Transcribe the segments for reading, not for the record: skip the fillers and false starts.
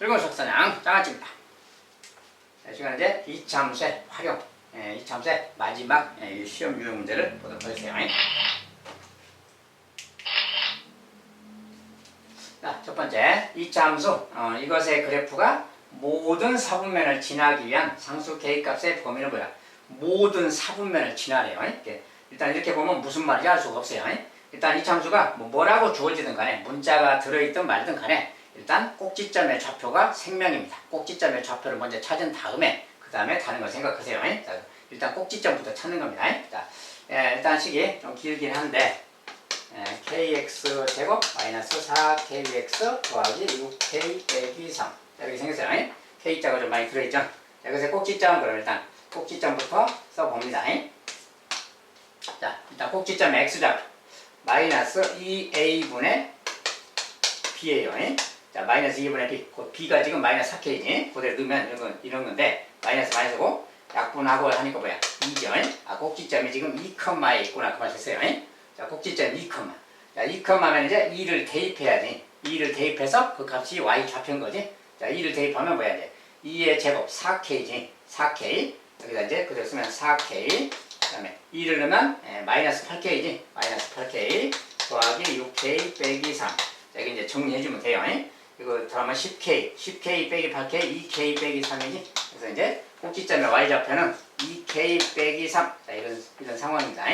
붉은 속선형 장아찌입니다. 이 시간에 이제 이차함수의 활용, 이차함수의 마지막 시험 유형 문제를 보도록 하겠습니다. 자, 첫 번째 이차함수, 이것의 그래프가 모든 사분면을 지나기 위한 상수 K값의 범위는 뭐야? 모든 사분면을 지나래요. 일단 이렇게 보면 무슨 말인지 알 수가 없어요. 일단 이차함수가 뭐라고 주어지든 간에 문자가 들어있든 말든 간에 일단 꼭지점의 좌표가 생명입니다. 꼭지점의 좌표를 먼저 찾은 다음에 그 다음에 다른 걸 생각하세요. 자, 일단 꼭지점부터 찾는 겁니다. 자, 일단 식이 좀 길긴 한데 kx제곱 마이너스 4kx 더하기 6k 빼기 3 이렇게 생겼어요. k자가 좀 많이 들어있죠. 자, 그래서 꼭지점 그럼 일단 꼭지점부터 써봅니다. 자, 일단 꼭지점 x좌표 마이너스 2a분의 b예요. 자, 마이너스 2분의 b. b가 지금 마이너스 4k지. 그대로 넣으면 이런 건데, 마이너스 마이너스고, 약분하고 하니까 뭐야? 2죠. 아, 꼭지점이 지금 2컴마에 있구나. 그만 했어요. 자, 꼭지점 2컴마. 자, 2컴마면 이제 2를 대입해야지. 2를 대입해서 그 값이 y 좌표인 거지. 자, 2를 대입하면 뭐야? 이제 2의 제곱 4k지. 4k. 여기다 이제 그대로 쓰면 4k. 그 다음에 2를 넣으면 마이너스 8k지. 마이너스 8k 더하기 6k 빼기 3. 자, 이게 이제 정리해주면 돼요. 이거 더하면 10k, 10k 빼기 8k, 2k 빼기 3이지. 그래서 이제 꼭지점의 y좌표는 2k 빼기 3. 자, 이런 상황입니다.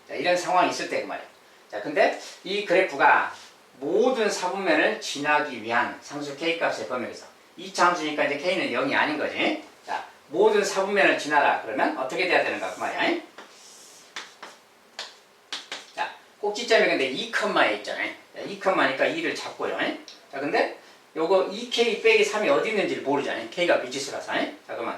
자, 이런 상황이 있을 때 그 말이에요. 자, 근데 이 그래프가 모든 사분면을 지나기 위한 상수 k값의 범위에서 2차 함수니까 이제 k는 0이 아닌 거지. 자, 모든 사분면을 지나라. 그러면 어떻게 돼야 되는가 그 말이야. 자, 꼭지점이 근데 2컴마에 있잖아요. 2컴마니까 2를 잡고요. 자, 근데 요거 2k 빼기 3이 어디 있는지를 모르잖아요. k가 미지수라서. 자, 그러면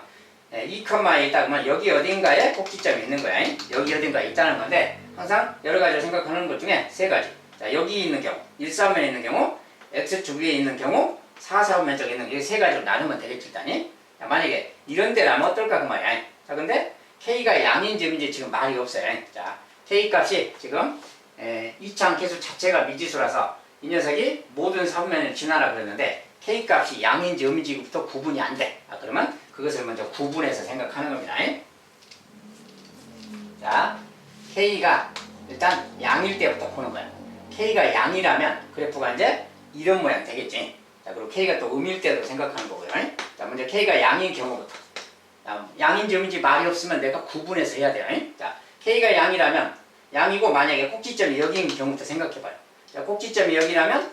2컴마에 있다 그러면 여기 어딘가에 꼭지점이 있는 거야. 여기 어딘가에 있다는 건데 항상 여러 가지를 생각하는 것 중에 세 가지. 자, 여기 있는 경우, 1사분면에 있는 경우, x축 위에 있는 경우, 4사분면 쪽에 있는 경우, 이 세 가지로 나누면 되겠지, 일단이. 자, 만약에 이런 데라면 어떨까 그 말이야. 자, 근데 k가 양인지 음인지 지금 말이 없어요. 자, k 값이 지금 2차항 계수 자체가 미지수라서 이 녀석이 모든 사분면을 지나라 그랬는데 k 값이 양인지 음인지부터 구분이 안 돼. 아, 그러면 그것을 먼저 구분해서 생각하는 겁니다. 자, k가 일단 양일 때부터 보는 거야. k가 양이라면 그래프가 이제 이런 모양 되겠지. 자, 그리고 k가 또 음일 때도 생각하는 거고요. 자, 먼저 k가 양인 경우부터. 자, 양인지 음인지 말이 없으면 내가 구분해서 해야 돼요. 자, k가 양이라면 양이고 만약에 꼭지점이 여기인 경우부터 생각해봐요. 자, 꼭지점이 여기라면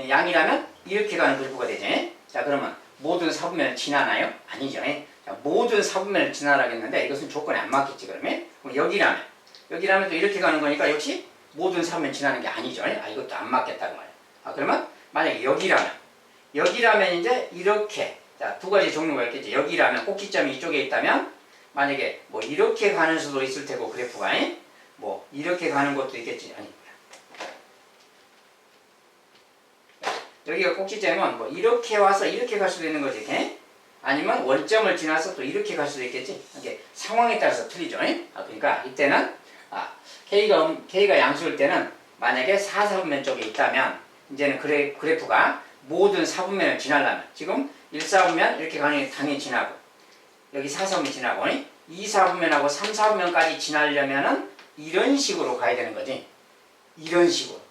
양이라면 이렇게 가는 그래프가 되지. 자, 그러면 모든 사분면을 지나나요? 아니죠. 자, 모든 사분면을 지나라겠는데 이것은 조건에 안 맞겠지 그러면? 그럼 여기라면 또 이렇게 가는 거니까 역시 모든 사분면 지나는 게 아니죠. 아, 이것도 안 맞겠다고 말이야. 아, 그러면 만약에 여기라면 이제 이렇게, 자, 두 가지 종류가 있겠지. 여기라면 꼭지점이 이쪽에 있다면 만약에 뭐 이렇게 가는 수도 있을 테고 그래프가 뭐 이렇게 가는 것도 있겠지. 아니, 여기가 꼭지점은 뭐 이렇게 와서 이렇게 갈 수도 있는 거지. 이렇게? 아니면 원점을 지나서 또 이렇게 갈 수도 있겠지. 이게 상황에 따라서 틀리죠. 아, 그러니까 이때는 k가 양수일 때는 만약에 4사분면 쪽에 있다면 이제는 그래프가 모든 사분면을 지나려면 지금 1사분면 이렇게 가는 게 당연히 지나고 여기 4사분면 지나고 2사분면하고 3사분면까지 지나려면은 이런 식으로 가야 되는 거지. 이런 식으로.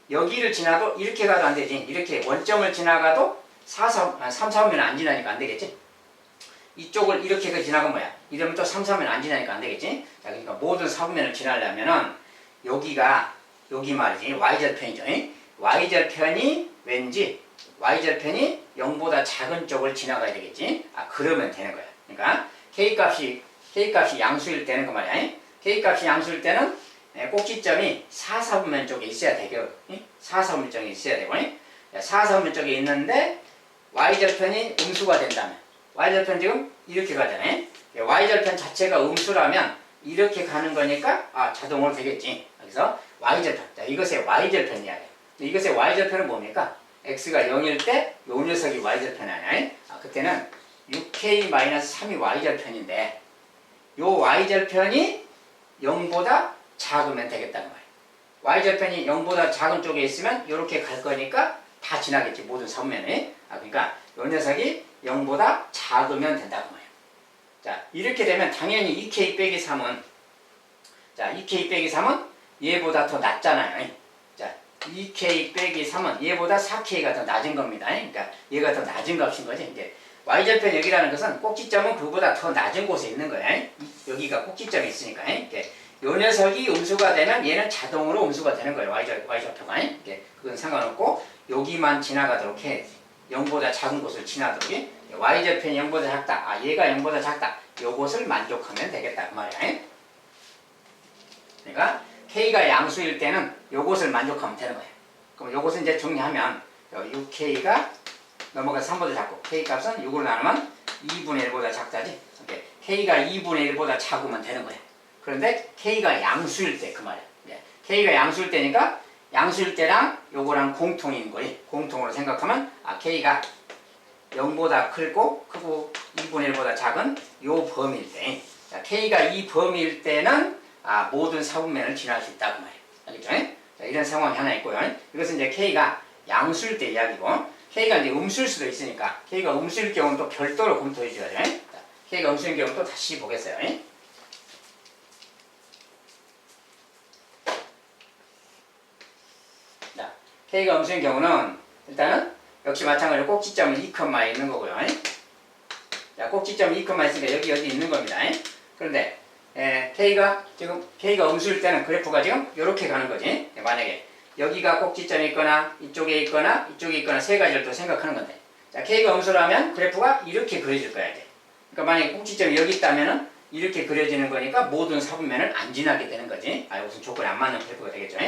여기를 지나도 이렇게 가도 안 되지. 이렇게 원점을 지나가도 3사분면 안 지나니까 안 되겠지. 이쪽을 이렇게 지나가면 뭐야? 이러면 또 3사분면 안 지나니까 안 되겠지. 자, 그러니까 모든 사분면을 지나려면은 여기 말이지. y절편이죠. y절편이 왠지 y절편이 0보다 작은 쪽을 지나가야 되겠지. 아, 그러면 되는 거야. 그러니까 k값이 양수일 때는 그 말이야. k값이 양수일 때는 꼭지점이 4사분면 쪽에 있어야 되고 4사분면 쪽에 있어야 되고 4사분면 쪽에 있는데 y절편이 음수가 된다면 y절편 지금 이렇게 가잖아요. y절편 자체가 음수라면 이렇게 가는 거니까 자동으로 되겠지. 그래서 y절편. 자, 이것의 y절편 이야기. 이것의 y절편은 뭡니까? x가 0일 때 요 녀석이 y절편 아니야? 그때는 6k-3이 y절편인데 요 y절편이 0보다 작으면 되겠다는 말이에요. y절편이 0보다 작은 쪽에 있으면 이렇게 갈 거니까 다 지나겠지. 모든 사분면에. 그러니까 이 녀석이 0보다 작으면 된다고 말이에요. 자, 이렇게 되면 당연히 2k 빼기 3은 자, 2k 빼기 3은 얘보다 더 낮잖아요. 자, 2k 빼기 3은 얘보다 4k가 더 낮은 겁니다. 그러니까 얘가 더 낮은 값인 거지. 이제 y절편 여기라는 것은 꼭지점은 그보다 더 낮은 곳에 있는 거야. 여기가 꼭지점이 있으니까. 요 녀석이 음수가 되면 얘는 자동으로 음수가 되는 거예요. y절표가. 그건 상관없고 여기만 지나가도록 해야지. 0보다 작은 곳을 지나도록. y절편이 0보다 작다. 얘가 0보다 작다. 요것을 만족하면 되겠다. 그 말이야. 그러니까 k가 양수일 때는 요것을 만족하면 되는 거예요. 그럼 요것을 이제 정리하면 6k가 넘어가서 3보다 작고 k 값은 6으로 나누면 2분의 1보다 작다지. k가 2분의 1보다 작으면 되는 거예요. 그런데 k가 양수일 때 그 말이야. k가 양수일 때니까 양수일 때랑 요거랑 공통인 거예요. 공통으로 생각하면 k가 0보다 크고 2분의 1보다 작은 요 범위일 때 k가 이 범위일 때는 모든 사분면을 지날 수 있다 그 말이에요. 알겠죠? 자, 이런 상황이 하나 있고요. 이것은 이제 k가 양수일 때 이야기고 k가 이제 음수일 수도 있으니까 k가 음수일 경우는 또 별도로 검토해 줘야죠. 자, k가 음수일 경우 또 다시 보겠어요. 자, k가 음수인 경우는 일단은 역시 마찬가지로 꼭지점은 2컴마에 있는 거고요. 자, 꼭지점 2컴마 있으니까 여기 있는 겁니다. 그런데 k가 음수일 때는 그래프가 지금 이렇게 가는 거지. 만약에 여기가 꼭지점이 있거나 이쪽에 있거나 세 가지를 또 생각하는 건데 자, k가 음수라면 그래프가 이렇게 그려질 거야 돼. 그러니까 만약에 꼭지점이 여기 있다면은 이렇게 그려지는 거니까 모든 사분면을 안 지나게 되는 거지. 무슨 조건이 안 맞는 그래프가 되겠죠.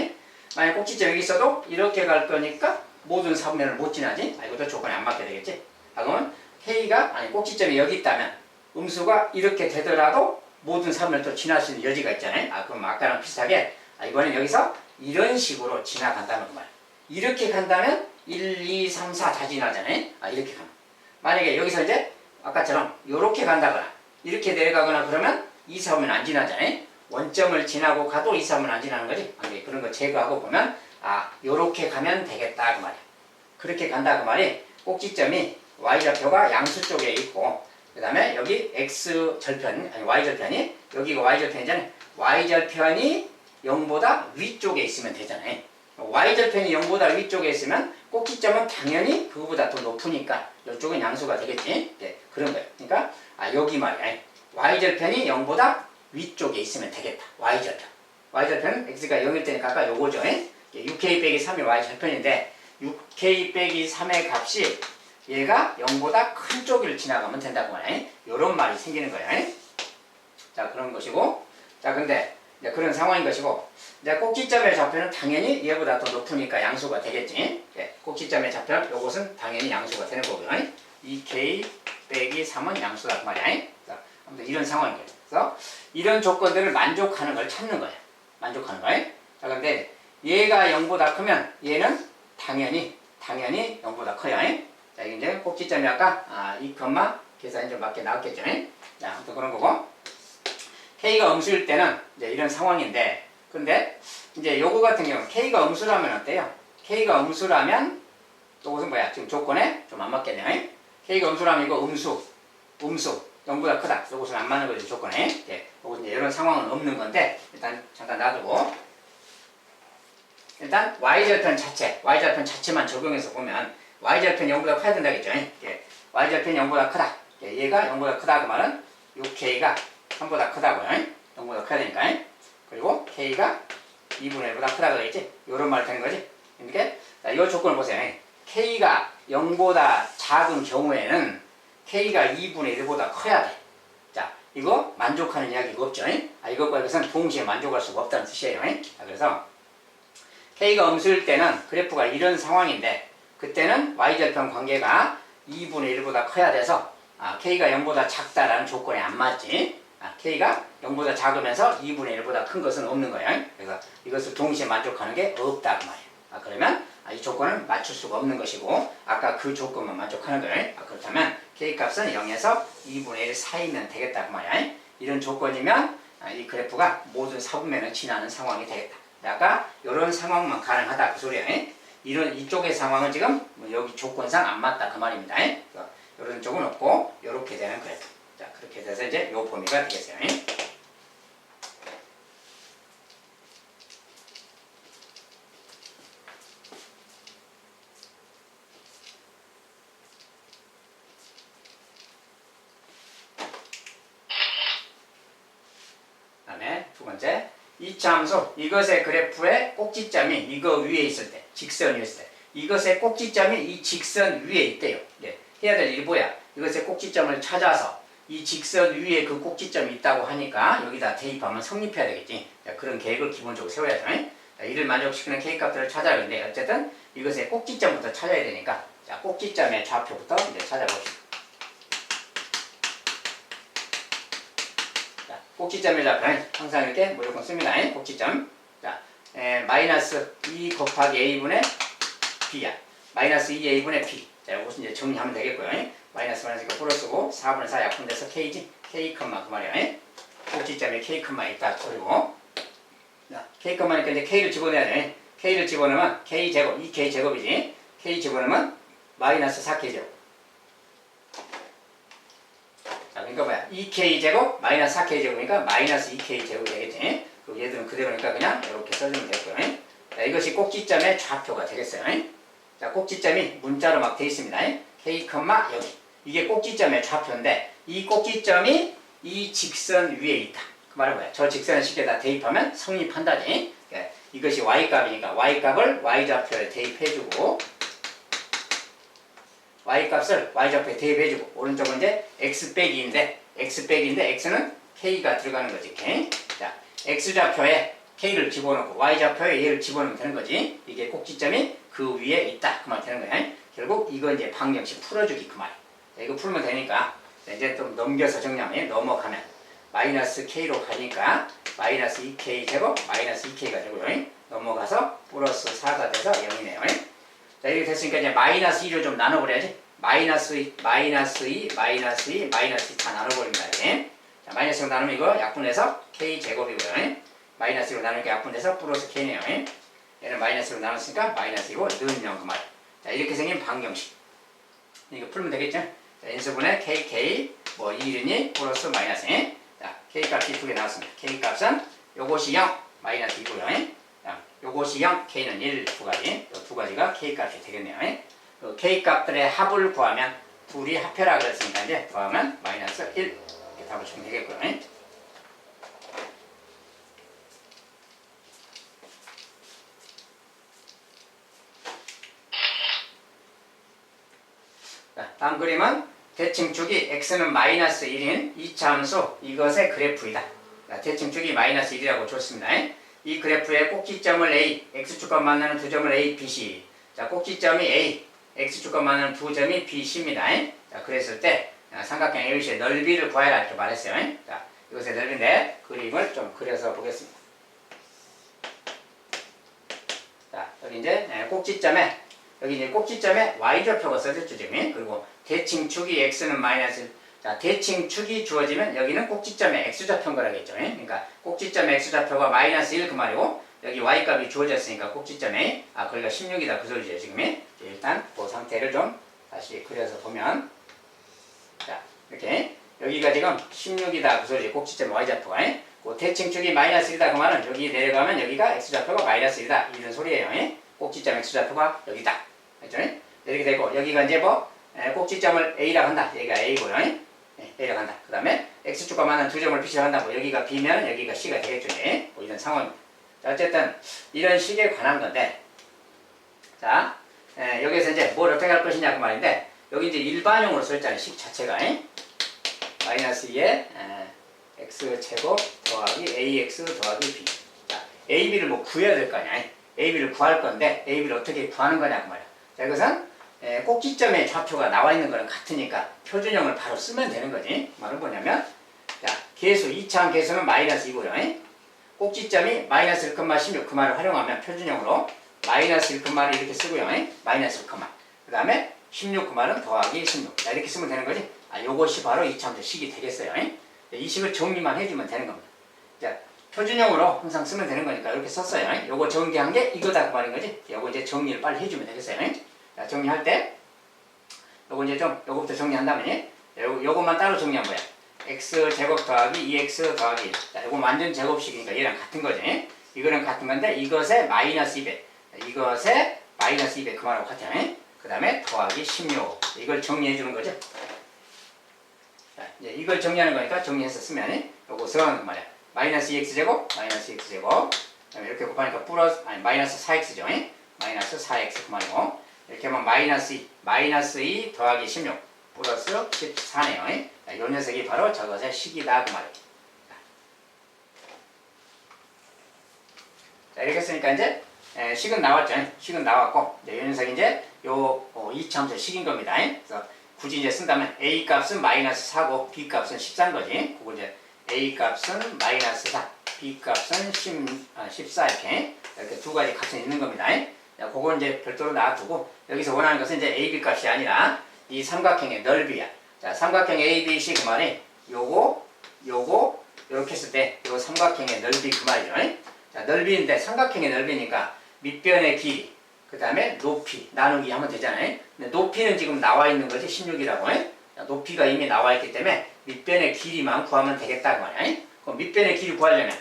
만약에 꼭지점이 여기 있어도 이렇게 갈 거니까 모든 사분면을 못 지나지. 이것도 조건이 안 맞게 되겠지. 그러면 꼭지점이 여기 있다면 음수가 이렇게 되더라도 모든 사분면을 또 지날 수 있는 여지가 있잖아요. 그럼 아까랑 비슷하게 이번엔 여기서 이런 식으로 지나간다는 말. 이렇게 간다면 1, 2, 3, 4 다 지나잖아요. 이렇게 가면. 만약에 여기서 이제 아까처럼 이렇게 간다거나 이렇게 내려가거나 그러면 2, 4면 안 지나잖아요. 원점을 지나고 가도 2, 3은 안 지나는 거지. 그런 거 제거하고 보면 요렇게 가면 되겠다 그 말이야. 그렇게 간다 그 말이 꼭지점이 y좌표가 양수 쪽에 있고 그 다음에 여기 x절편, y절편이 여기가 y절편이잖아요. y절편이 0보다 위쪽에 있으면 되잖아요. y절편이 0보다 위쪽에 있으면 꼭지점은 당연히 그거보다 더 높으니까 이쪽은 양수가 되겠지. 그런 거예요. 그러니까 여기 말이야. y절편이 0보다 위쪽에 있으면 되겠다. y절편. y절편은 x가 0일 때니까 아까 요거죠. 6k 빼기 3이 y절편인데 6k 빼기 3의 값이 얘가 0보다 큰 쪽을 지나가면 된다고 말이야. 요런 말이 생기는 거야. 자, 그런 것이고. 자, 근데 이제 그런 상황인 것이고. 이제 꼭지점의 좌표는 당연히 얘보다 더 높으니까 양수가 되겠지. 꼭지점의 좌표, 요것은 당연히 양수가 되는 거고요. 2k 빼기 3은 양수다 그 말이야. 자, 아무튼 이런 상황인 거예요. 그래서 이런 조건들을 만족하는 걸 찾는 거예요. 만족하는 거예요. 자, 근데 얘가 0보다 크면 얘는 당연히 0보다 커요. 자, 이게 이제 꼭지점이 아까 2, 계산이 좀 맞게 나왔겠죠. 자, 아무튼 그런 거고. k가 음수일 때는 이제 이런 상황인데, 근데 이제 요거 같은 경우는 k가 음수라면 어때요? k가 음수라면 요것은 뭐야? 지금 조건에 좀 안 맞겠네요. k가 음수라면 이거 음수 0보다 크다. 요것은 안 맞는 거죠, 조건에. 요것은 이제 이런 상황은 없는 건데 일단 잠깐 놔두고 일단 y절편 자체만 적용해서 보면 y절편이 0보다 커야 된다겠죠. y절편이 0보다 크다. 얘가 0보다 크다 그 말은 6k가 3보다 크다고요. 0보다 커야 되니까. 그리고 k가 2분의 1보다 크다 그러겠지. 요런 말 되는 거지. 그러니까 이 조건을 보세요. k가 0보다 작은 경우에는 k가 2분의 1보다 커야 돼. 자, 이거 만족하는 이야기가 없죠. 이것과 이것은 동시에 만족할 수가 없다는 뜻이에요. 자, 그래서 k가 음수일 때는 그래프가 이런 상황인데 그때는 y절편 관계가 2분의 1보다 커야 돼서 k가 0보다 작다라는 조건에 안 맞지. k가 0보다 작으면서 2분의 1보다 큰 것은 없는 거예요. 그래서 이것을 동시에 만족하는 게 없다 그 말이에요. 그러면 이 조건을 맞출 수가 없는 것이고 아까 그 조건만 만족하는 거예요. 그렇다면 k값은 0에서 2분의 1 사이면 되겠다 그 말이야. 이런 조건이면 이 그래프가 모든 사분면을 지나는 상황이 되겠다. 아까 이런 상황만 가능하다 그 소리야. 이쪽의 상황은 지금 뭐 여기 조건상 안 맞다 그 말입니다. 이런 쪽은 없고 이렇게 되는 그래프. 자, 그렇게 돼서 이제 요 범위가 되겠어요. 그다음에 두 번째, 이차 함수 이것의 그래프의 꼭지점이 이거 위에 있을 때, 직선 위에 있을 때, 이것의 꼭지점이 이 직선 위에 있대요. 해야 될 일이 뭐야? 이것의 꼭지점을 찾아서 이 직선 위에 그 꼭지점이 있다고 하니까 여기다 대입하면 성립해야 되겠지. 자, 그런 계획을 기본적으로 세워야죠. 자, 이를 만족시키는 K값들을 찾아야 하는데 어쨌든 이것의 꼭지점부터 찾아야 되니까 자, 꼭지점의 좌표부터 이제 찾아봅시다. 자, 꼭지점의 좌표는 항상 이렇게 무조건 씁니다. 꼭지점. 자, 마이너스 2 곱하기 A분의 B야. 마이너스 2A분의 B. 자, 이것은 이제 정리하면 되겠고요. 마이너스니까 플러스고 4분의 4 약분돼서 K지? K, 그 말이야. 꼭지점에 K, 있다. 소리고. 자, K, 니까 이제 K를 집어넣어야 돼. K를 집어넣으면 K제곱, 2K 제곱이지. K 집어넣으면 마이너스 4K 제곱. 자, 그러니까 뭐야? 2K 제곱, 마이너스 4K 제곱이니까 마이너스 2K 제곱이 되겠지. 그럼 얘들은 그대로니까 그냥 이렇게 써주면 되고요. 자, 이것이 꼭지점의 좌표가 되겠어요. 자, 꼭지점이 문자로 막 돼 있습니다. K, 여기. 이게 꼭지점의 좌표인데 이 꼭지점이 이 직선 위에 있다. 그 말은 뭐야? 저 직선을 식에다 대입하면 성립한다지. 이것이 y값이니까 y값을 y좌표에 대입해주고 y값을 y좌표에 대입해주고 오른쪽은 이제 x 빼기인데 x는 k가 들어가는 거지. K. 자, x좌표에 k를 집어넣고 y좌표에 얘를 집어넣으면 되는 거지. 이게 꼭지점이 그 위에 있다. 그 말 되는 거야. 결국 이거 이제 방정식 풀어주기 그 말. 자, 이거 풀면 되니까 이제 좀 넘겨서 정리하면 넘어가면 마이너스 k로 가니까 마이너스 2k 제곱 마이너스 2k가 되고요. 넘어가서 플러스 4가 돼서 0이네요. 자, 이렇게 됐으니까 이제 마이너스 2를 좀 나눠버려야지. 마이너스 2 다 나눠버립니다. 이렇게. 자, 마이너스 0 나누면 이거 약분해서 k 제곱이고요. 마이너스 1로 나누니까 약분돼서 플러스 k네요. 얘는 마이너스로 나눴으니까 마이너스이고 는 0 그 말. 자, 이렇게 생긴 방정식. 이거 풀면 되겠죠? 자, 인수분해 kk 뭐 1이니 플러스 마이너스. 자, k값이 두 개 나왔습니다. k값은 요것이 0 마이너스 2고요. 자, 요것이 0 k는 1 두 가지. 이 두 가지가 k값이 되겠네요. 그 k값들의 합을 구하면 둘이 합해라 그랬으니까 이제 구하면 마이너스 1 이렇게 답을 주면 되겠고요. 자, 다음 그림은 대칭축이 x는 마이너스 1인 2차 함수 이것의 그래프이다. 자, 대칭축이 마이너스 1이라고 줬습니다. 이 그래프의 꼭지점을 A, x축과 만나는 두 점을 A, B, C. 자, 꼭지점이 A, x축과 만나는 두 점이 B, C입니다. 자, 그랬을 때 삼각형 ABC의 넓이를 구하라 이렇게 말했어요. 자, 이것의 넓이인데 그림을 좀 그려서 보겠습니다. 자, 여기 이제 꼭지점에 여기 이제 꼭지점에 y좌표가 써졌죠, 지금. 그리고 대칭축이 x는 마이너스 1. 자, 대칭축이 주어지면 여기는 꼭지점의 x좌표인 거라겠죠. 그러니까 꼭지점의 x좌표가 마이너스 1 그 말이고 여기 y값이 주어졌으니까 꼭지점에 거기가 16이다 그 소리죠, 지금. 일단 그 상태를 좀 다시 그려서 보면 자, 이렇게 여기가 지금 16이다 그 소리죠, 꼭지점 y좌표가. 그 대칭축이 마이너스 1이다 그 말은 여기 내려가면 여기가 x좌표가 마이너스 1이다 이런 소리예요. 꼭지점 x좌표가 여기다. 그렇죠? 이렇게 되고 여기가 이제 뭐 꼭지점을 A라고 한다. 여기가 A고요. A라고 한다. 그 다음에 X축과 만난 두 점을 B라고 한다. 뭐 여기가 B면 여기가 C가 되겠죠. 뭐 이런 상황입니다. 자, 어쨌든 이런 식에 관한 건데 자, 여기서 이제 뭘 어떻게 할 것이냐 그 말인데 여기 이제 일반용으로 써있잖아요. 식 자체가 마이너스 2에 X제곱 더하기 AX 더하기 B. 자, AB를 뭐 구해야 될 거 아니야. AB를 구할 건데 AB를 어떻게 구하는 거냐 그 말이야. 자, 이것은 꼭지점의 좌표가 나와 있는 거랑 같으니까 표준형을 바로 쓰면 되는 거지. 말은 뭐냐면 자, 계수 2차항 계수는 마이너스 2고요. 꼭지점이 마이너스 1,16 그 말을 활용하면 표준형으로 마이너스 1, 이렇게 쓰고요. 마이너스 1, 그 다음에 16 그 말은 더하기 16. 자, 이렇게 쓰면 되는 거지. 요것이 바로 2차함수 식이 되겠어요. 이 식을 정리만 해주면 되는 겁니다. 자, 표준형으로 항상 쓰면 되는 거니까 이렇게 썼어요. 요거 정리한 게 이거다 그 말인 거지. 요거 이제 정리를 빨리 해주면 되겠어요. 자, 정리할 때 요거 이제 좀 요거부터 정리한 다음에 요것만 따로 정리한 거야. x 제곱 더하기 2x 더하기 1. 자, 요거 완전 제곱식이니까 얘랑 같은 거지. 이거랑 같은 건데 이것에 마이너스 200. 이것에 마이너스 200 그만하고 같아요. 그 다음에 더하기 16. 이걸 정리해 주는 거죠. 자, 이제 이걸 정리하는 거니까 정리해서 쓰면 요것은 말이야. 마이너스 2x제곱, 마이너스 2x제곱. 그다음에 이렇게 곱하니까 플러스, 아니, 마이너스 4x죠. 마이너스 4x 그만이고. 이렇게 하면 마이너스 2 더하기 16. 플러스 14네요. 자, 요 녀석이 바로 저것의 식이다 그 말이에요. 자, 이렇게 쓰니까 이제 식은 나왔죠. 식은 나왔고, 이제 요 녀석이 이제 요 이차함수 식인 겁니다. 그래서 굳이 이제 쓴다면 a 값은 마이너스 4고 b 값은 14인 거지. 그거 이제 a 값은 마이너스 4, b 값은 14 이렇게 두 가지 값은 있는 겁니다. 자, 그거 이제 별도로 놔두고 여기서 원하는 것은 이제 a, b 값이 아니라 이 삼각형의 넓이야. 자, 삼각형 a, b, c 그 말이 요거 이렇게 했을 때 요 삼각형의 넓이 그 말이죠. 자, 넓이인데 삼각형의 넓이니까 밑변의 길이 그 다음에 높이 나누기 하면 되잖아요. 근데 높이는 지금 나와 있는 거지 16이라고. 높이가 이미 나와 있기 때문에 밑변의 길이만 구하면 되겠다 그 말이야. 그럼 밑변의 길이 구하려면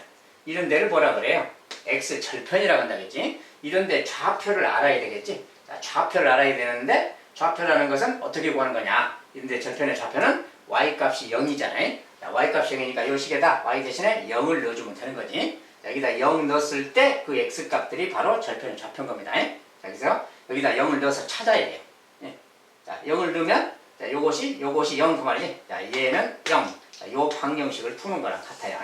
이런 데를 뭐라 그래요? x 절편이라고 한다겠지. 이런 데 좌표를 알아야 되겠지. 자, 좌표를 알아야 되는데 좌표라는 것은 어떻게 구하는 거냐. 이런 데 절편의 좌표는 y 값이 0이잖아요. 자, y 값이 0이니까 이 식에다 y 대신에 0을 넣어주면 되는 거지. 자, 여기다 0 넣었을 때 그 x 값들이 바로 절편의 좌표인 겁니다. 자, 그래서 여기다 0을 넣어서 찾아야 돼요. 자, 0을 넣으면 자, 요것이 0 그 말이지. 자, 얘는 0. 자, 요 방정식을 푸는 거랑 같아요.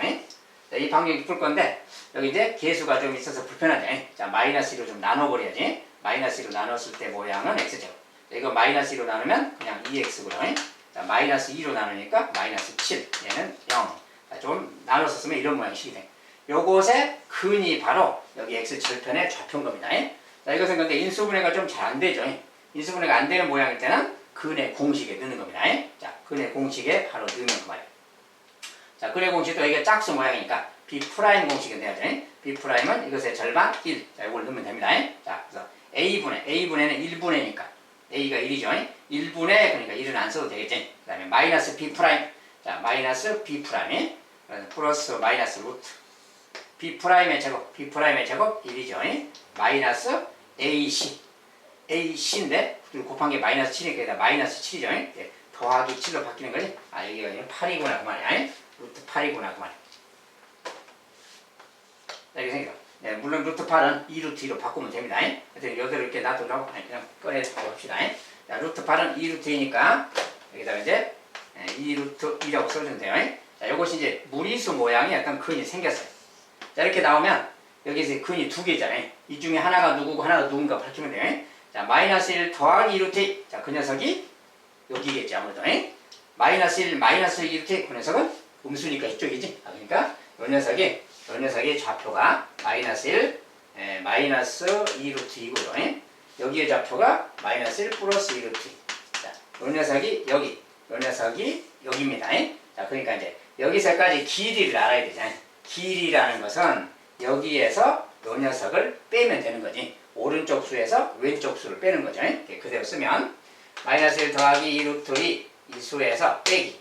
자, 이 방정식 풀 건데 여기 이제 개수가 좀 있어서 불편하죠. 자, 마이너스 1로 좀 나눠버려야지. 마이너스 1로 나눴을 때 모양은 x제곱. 자, 이거 마이너스 1로 나누면 그냥 2x고요. 자, 마이너스 2로 나누니까 마이너스 7. 얘는 0. 자, 좀 나눠서 쓰면 이런 모양식이 돼. 요것의 근이 바로 여기 x 절편의 좌표인 겁니다. 자, 이것은 근데 인수분해가 좀 잘 안 되죠. 인수분해가 안 되는 모양일 때는 근의 공식에 넣는 겁니다. 자, 근의 공식에 바로 넣으면 그 말이에요. 자, 근의 공식도 이게 짝수 모양이니까 B' 공식에 넣어야죠. B'은 이것의 절반 1. 자, 이걸 넣으면 됩니다. 자, 그래서 A분해는 1분해니까 A가 1이죠. 1분해 그러니까 1은 안 써도 되겠지. 그 다음에 마이너스 B'. 자, 마이너스 B'. 플러스 마이너스 루트. B'의 제곱. B'의 제곱 1이죠. 마이너스 AC. AC인데 곱한 게 마이너스 7이니까 여기다 마이너스 7이죠. 예, 더하기 7로 바뀌는 거지. 아, 여기가 8이구나 그 말이야. 루트 8이구나 그 말이야. 자, 이렇게 생겨. 예, 물론 루트 8은 2루트 2로 바꾸면 됩니다. 하여튼 이대로 이렇게 놔두라고 그냥 꺼내서 봅시다. 자, 루트 8은 2루트 2니까 여기다가 이제 2루트 2라고 써주면 돼요. 자, 요것이 이제 무리수 모양의 어떤 근이 생겼어요. 자, 이렇게 나오면 여기서 근이 두 개잖아요. 이 중에 하나가 누구고 하나가 누군가 밝히면 돼요. 자, 마이너스 1 더하기 2루트 2. 자, 그 녀석이 여기겠지 아무래도. 마이너스 1 마이너스 2루트 2. 그 녀석은 음수니까 이쪽이지. 아, 그러니까 요 녀석의 좌표가 마이너스 1 마이너스 2루트 2고요. 여기의 좌표가 마이너스 1 플러스 2루트 2. 자, 요 녀석이 여기, 요 녀석이 여기입니다. 자, 그러니까 이제 여기서까지 길이를 알아야 되잖아요. 길이라는 것은 여기에서 요 녀석을 빼면 되는 거지. 오른쪽 수에서 왼쪽 수를 빼는 거죠. 그대로 쓰면 마이너스 1 더하기 2루트 2 이 수에서 빼기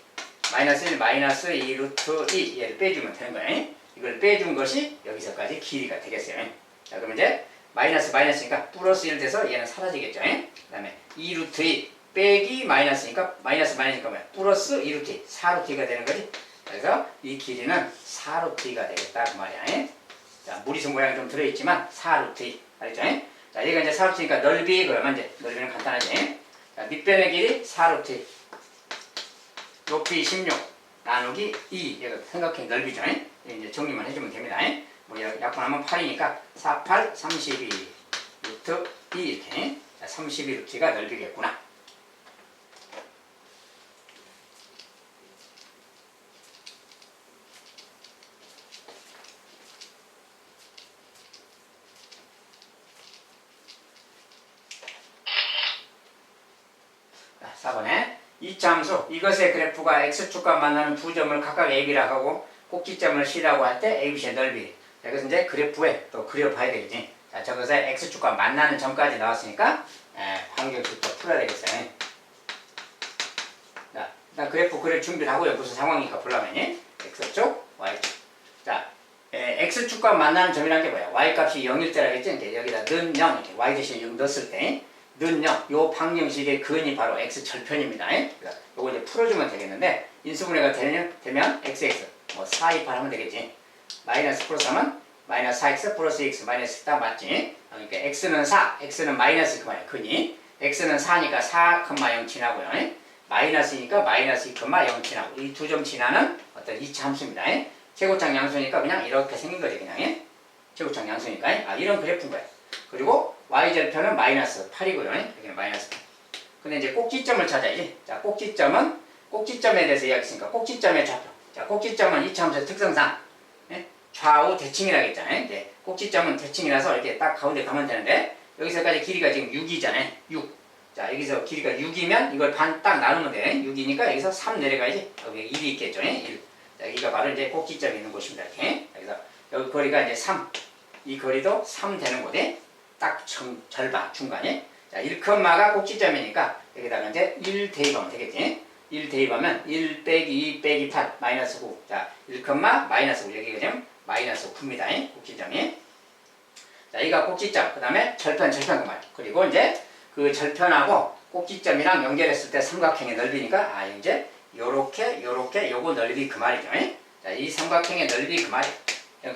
마이너스 1 마이너스 2루트 2 얘를 빼주면 되는 거예요. 이걸 빼준 것이 여기서까지 길이가 되겠어요. 자, 그럼 이제 마이너스니까 플러스 1 돼서 얘는 사라지겠죠. 그 다음에 2루트 2 빼기 마이너스니까 마이너스니까 뭐야? 플러스 2루트 2 4루트 2가 되는 거지. 그래서 이 길이는 4루트 2가 되겠다 그 말이야. 자, 무리수 모양이 좀 들어있지만 4루트 2 알겠죠? 자, 얘가 이제 4루트니까 넓이 그러면 이제 넓이는 간단하지. 자, 밑변의 길이 4루트 2 높이 16 나누기 2 얘가 삼각형 넓이죠. 이제 정리만 해주면 됩니다. 뭐 약분하면 8이니까 4, 8, 32 루트 2 이렇게. 자, 32 루트가 넓이겠구나. 자, 4번에 이차 함수 이것의 그래프가 x축과 만나는 두 점을 각각 AB라고 하고 꼭지점을 C라고 할 때 ABC의 넓이. 자, 이것은 이제 그래프에 또 그려봐야 되겠지. 자, 저것에 X축과 만나는 점까지 나왔으니까 관계식도 풀어야 되겠어요. 자, 일단 그래프 그릴 준비를 하고요. 무슨 상황이니까 보려면 X축, Y축. 자, X축과 만나는 점이라는 게 뭐야? Y값이 0일 때라겠지? 그러니까 여기다 는 0, 이렇게 Y 대신 0 넣었을 때 는 0, 요 방정식의 근이 바로 X절편입니다. 그러니까 요거 이제 풀어주면 되겠는데 인수분해가 되면 XX, 뭐 4, 2, 8 하면 되겠지. 마이너스 플러스 하면 마이너스 4x 플러스 x 마이너스 딱 맞지? 그러니까 x는 4, x는 마이너스 그 말이야. 근이 x는 4니까 4,0 지나고요. 마이너스니까 마이너스 2,0 지나고 이 두 점 지나는 어떤 이차 함수입니다. 최고창 양수니까 그냥 이렇게 생긴 거지 그냥. 최고창 양수니까 이런 그래프인 거야. 그리고 y절편은 마이너스 8이고요. 여기는 마이너스 8. 근데 이제 꼭지점을 찾아야지. 자, 꼭지점에 대해서 이야기했으니까 꼭지점의 좌표. 자, 꼭지점은 이차 함수의 특성상 좌우 대칭이라고 했잖아요. 꼭지점은 대칭이라서 이렇게 딱 가운데 가면 되는데 여기서까지 길이가 지금 6이잖아요. 6. 자, 여기서 길이가 6이면 이걸 반 딱 나누면 돼. 6이니까 여기서 3 내려가야지. 여기 1이 있겠죠. 1. 자, 여기가 바로 이제 꼭지점이 있는 곳입니다. 이렇게. 그래서 여기 거리가 이제 3. 이 거리도 3 되는 곳에 딱 절반 중간에. 자, 1컴마가 꼭지점이니까 여기다가 이제 1 대입하면 되겠지. 1 대입하면 1 빼기 2 빼기 8 마이너스 9. 자, 1컴마 마이너스 9. 여기가 지금 마이너스 9입니다. 꼭지점이. 자, 여기가 꼭지점. 그 다음에 절편 그 말. 그리고 이제 그 절편하고 꼭지점이랑 연결했을 때 삼각형의 넓이니까 이제 요렇게 요거 넓이 그 말이죠. 자, 이 삼각형의 넓이 그 말이에요.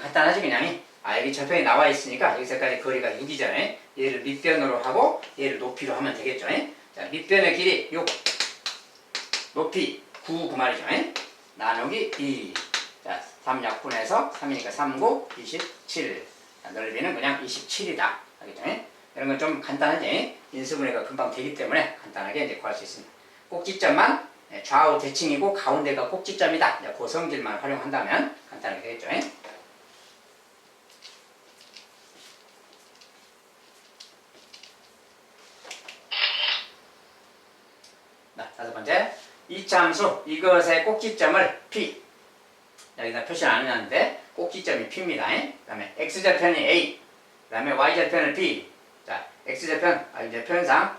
간단하지 그냥. 여기 절편이 나와 있으니까 여기서까지 거리가 6이잖아요. 얘를 밑변으로 하고 얘를 높이로 하면 되겠죠. 자, 밑변의 길이 6, 높이 9 그 말이죠. 나누기 2. 자, 3약분해서 3이니까 3, 9, 27. 자, 넓이는 그냥 27이다. 알겠죠? 이런 건 좀 간단하지. 인수분해가 금방 되기 때문에 간단하게 이제 구할 수 있습니다. 꼭지점만 좌우 대칭이고 가운데가 꼭지점이다. 그 성질만 활용한다면 간단하게 되겠죠. 다섯 번째, 이차 함수 이것의 꼭지점을 P. 여기다 표시를 안 해놨는데 꼭지점이 P입니다. 그 다음에 X절편이 A, 그 다음에 Y절편을 B. 자, X절편, 이제 표현상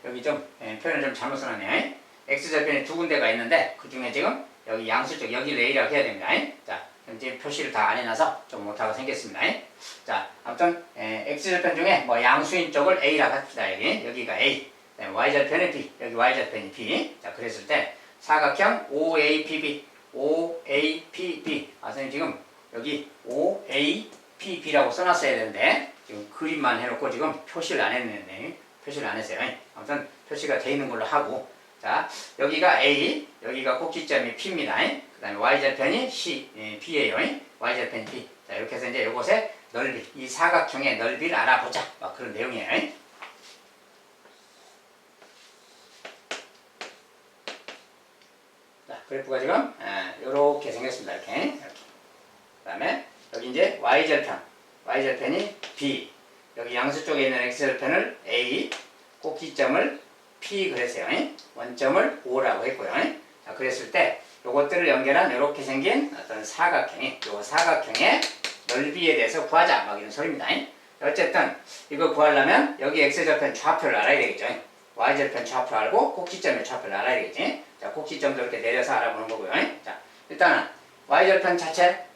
여기 좀 표현을 좀 잘못 써놨네요. X절편이 두 군데가 있는데 그 중에 지금 여기 양수쪽 여기를 A라고 해야 됩니다. 자, 현재 표시를 다 안 해놔서 좀 못하고 생겼습니다. 자, 아무튼 X절편 중에 뭐 양수인 쪽을 A라고 합시다. 여기가 A. Y절편이 B, 여기 Y절편이 B. 자, 그랬을 때 사각형 OAPB, OAPB. 선생님 지금 여기 OAPB라고 써놨어야 되는데 지금 그림만 해놓고 지금 표시를 안 했네. 표시를 안 했어요. 아무튼 표시가 돼 있는 걸로 하고. 자, 여기가 A, 여기가 꼭지점이 P입니다. 그 다음에 Y절편이 B예요. Y절편이 B. 자, 이렇게 해서 이제 이곳의 넓이, 이 사각형의 넓이를 알아보자. 막 그런 내용이에요. 그래프가 지금 이렇게 생겼습니다. 이렇게. 그 다음에 여기 이제 Y절편이 B, 여기 양수 쪽에 있는 X절편을 A, 꼭지점을 P 그랬어요. 원점을 O라고 했고요. 자, 그랬을 때 요것들을 연결한 이렇게 생긴 어떤 사각형이, 요 사각형의 넓이에 대해서 구하자. 막 이런 소리입니다. 어쨌든 이거 구하려면 여기 X절편 좌표를 알아야 되겠죠. Y절편 좌표 알고 꼭지점의 좌표를 알아야 되겠지. 자, 꼭지점도 이렇게 내려서 알아보는 거고요. 자, 일단은 Y절편 자체,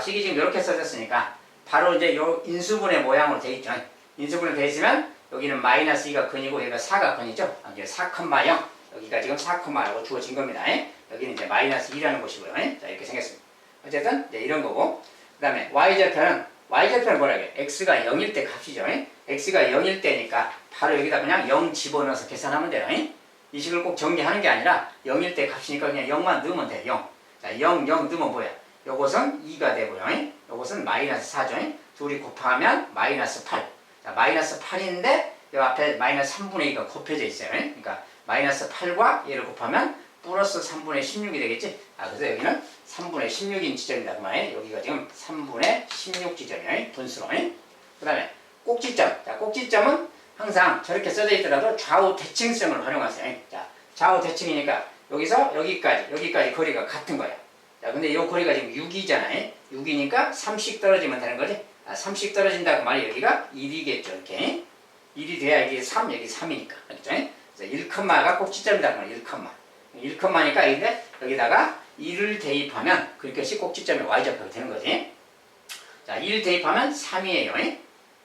식이 지금 이렇게 써졌으니까 바로 이제 요 인수분해 모양으로 돼 있죠. 인수분해 돼 있으면 여기는 마이너스 2가 근이고 여기가 4가 근이죠. 이제 4,0 여기가 지금 4,라고 주어진 겁니다. 여기는 이제 마이너스 2라는 곳이고요. 자, 이렇게 생겼습니다. 어쨌든 이제 이런 거고. 그 다음에 Y절편은 뭐라 해요? X가 0일 때 값이죠. X가 0일 때니까 바로 여기다 그냥 0 집어넣어서 계산하면 돼요. 이 식을 꼭 정리하는 게 아니라 0일 때 값이니까 그냥 0만 넣으면 돼. 0. 자, 0 넣으면 뭐야? 요것은 2가 되고요. 요것은 마이너스 4죠. 둘이 곱하면 마이너스 8. 자, 마이너스 8인데 요 앞에 마이너스 3분의 2가 곱해져 있어요. 그러니까 마이너스 8과 얘를 곱하면 플러스 3분의 16이 되겠지? 그래서 여기는 3분의 16인 지점이다. 그 말이에요. 여기가 지금 3분의 16 지점이에요. 분수로. 그 다음에 꼭지점. 자, 꼭지점은 항상 저렇게 써져 있더라도 좌우 대칭성을 활용하세요. 자, 좌우 대칭이니까 여기서 여기까지 거리가 같은 거야. 자, 근데 요 거리가 지금 6이잖아요. 6이니까 3씩 떨어지면 되는 거지. 3씩 떨어진다고 말이 여기가 1이겠죠. 이렇게. 1이 돼야 이게 3, 여기 3이니까. 그렇죠? 그래서 1컴마가 꼭지점이다. 1컴마. 1컴마니까 이제 여기다가 1을 대입하면 그것이 꼭지점의 y좌표가 되는 거지. 자, 1 대입하면 3이에요.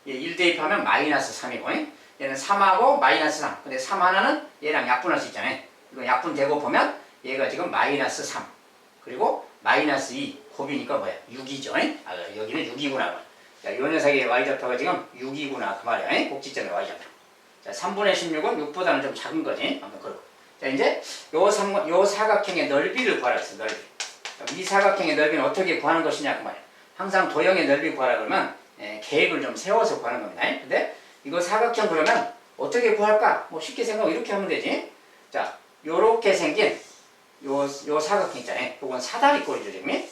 1 대입하면 마이너스 3이고, 얘는 3하고 마이너스 3. 근데 3 하나는 얘랑 약분할 수 있잖아요. 이거 약분되고 보면 얘가 지금 마이너스 3. 그리고 마이너스 2. 곱이니까 뭐야? 6이죠. 여기는 6이구나. 자, 이 녀석의 y좌표가 지금 6이구나. 그 말이야. 꼭지점의 y좌표. 자, 3분의 16은 6보다는 좀 작은 거지. 아무튼 그렇고. 자, 이제 요 사각형의 넓이를 구하라 했어. 넓이. 이 사각형의 넓이는 어떻게 구하는 것이냐 그 말이야. 항상 도형의 넓이 구하라 그러면 계획을 좀 세워서 구하는 겁니다. 근데 이거 사각형 그러면 어떻게 구할까? 뭐 쉽게 생각하면 이렇게 하면 되지. 자, 요렇게 생긴 요 사각형 있잖아요. 요건 사다리꼴이죠, 지금.